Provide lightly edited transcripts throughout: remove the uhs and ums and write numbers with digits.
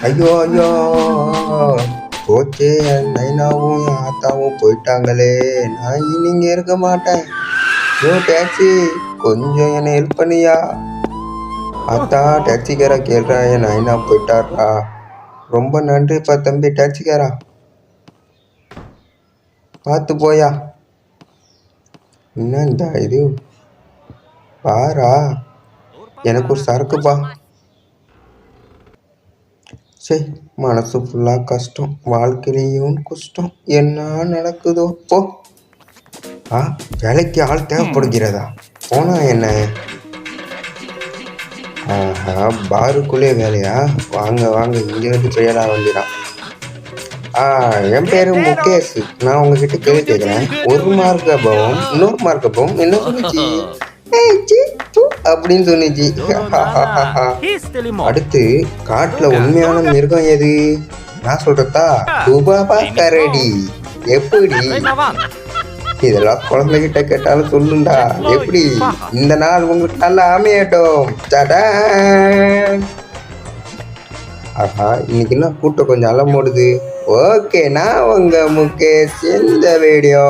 ஐயோ ஐயோ, போச்சே, என் நைனாவும் என் ஆத்தாவும் போயிட்டாங்களே. நான் இங்க இருக்க மாட்டேன். யோ டாக்ஸி, கொஞ்சம் என்னை ஹெல்ப் பண்ணியா? ஆத்தா, டாக்ஸிக்காரா கேள்றா, என் நைனா போயிட்டாரா. ரொம்ப நன்றிப்பா தம்பி டாக்ஸிக்காரா, பார்த்து போயா. என்னண்டா இது, பாரா, எனக்கு ஒரு சரக்குப்பா. சரி, மனசு ஃபுல்லாக கஷ்டம், வாழ்க்கையிலையும் கஷ்டம். என்ன நடக்குதோ போ. வேலைக்கு ஆள் தேவைப்படுகிறதா? போனா என்ன? பாருக்குள்ளே வேலையா? வாங்க வாங்க, இங்கிருந்து பெயரா வண்டிடான். என் பேரு முகேஷ். நான் உங்ககிட்ட கேள்வி கேட்குறேன். ஒரு மார்க்கபம் இன்னொரு மார்க்கபம் என்ன சொல்லிச்சு? அப்படின்னு சொன்னிச்சு. அடுத்து, காட்டுல உண்மையான மிருகம் எது? நான் சொல்றதா, துபாபா கரடி. எப்படி? இதெல்லாம் குழந்தைகிட்ட கேட்டாலும் சொல்லுண்டா. எப்படி? இந்த நாள் உங்களுக்கு நல்லா அமையட்டும். இன்னைக்கு என்ன கூட்டம் கொஞ்சம் அலமோடுது. ஓகே, நான் உங்க முகேஷ். இந்த வீடியோ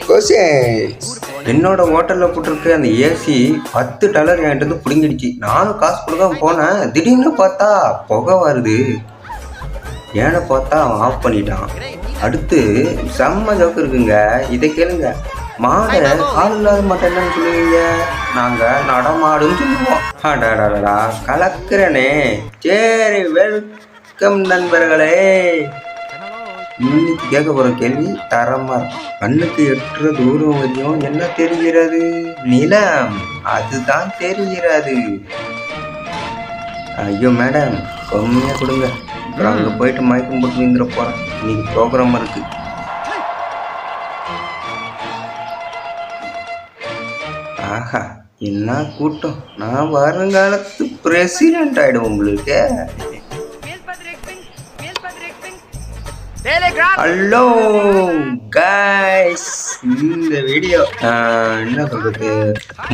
கொஸ்டின்ஸ். என்னோட ஹோட்டலில் போட்டிருக்க அந்த ஏசி $10 என்கிட்ட பிடிங்கிடுச்சு. நானும் காசு கொடுக்க போனேன். திடீர்னு பார்த்தா புகை வருது. ஏன்னு பார்த்தா அவன் ஆஃப் பண்ணிட்டான். அடுத்து செம்ம ஜோக்கு இருக்குங்க, இதை கேளுங்க. மாடை கால் இல்லாத மாட்டேன் என்னன்னு சொல்லுவீங்க? நாங்கள் நடமாடுன்னு சொல்லுவோம். அடாடாடா, கலக்கிறனே. சரி, வெல்கம் நண்பர்களே. இன்னைக்கு கேட்க போகிற கேள்வி தரமா. கண்ணுக்கு எட்டுற தூரம் வரையும் என்ன தெரிகிறது? நிலம், அதுதான் தெரிகிறது. ஐயோ மேடம், கம்மியாக கொடுங்க. அப்புறம் அங்கே போயிட்டு மயக்கம் போட்டு விந்துட போகிறேன். இன்னைக்கு ப்ரோக்ராம் இருக்கு. ஆஹா, என்ன கூட்டம். நான் வருங்காலத்து பிரசிடென்ட் ஆயிடுவோம் உங்களுக்கு. ஹலோ கைஸ், இந்த வீடியோ என்ன சொல்றது,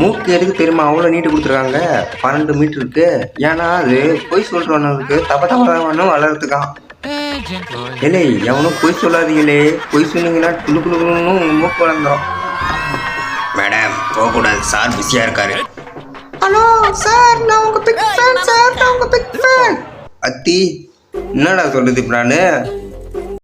மூக்கு எதுக்கு தெரியுமா அவ்வளோ நீட்டு கொடுத்துருக்காங்க? 12 மீட்டருக்கு. ஏன்னா அது பொய் சொல்றவனுக்கு தப்பத்தவனும் வளர்றதுக்கான். இல்லை, எவனும் பொய் சொல்லாதீங்களே. பொய் சொன்னீங்கன்னா குழு குழுன்னு மூக்கு வளர்ந்துடும். மேடம், போகக்கூடாது, சார் பிஸியாக இருக்காரு. ஹலோ சார், நான் உங்க பிக் ஃபேன் சார், நான் உங்க பிக் ஃபேன். அத்தி, என்னடா சொல்றது இப்போ நான்?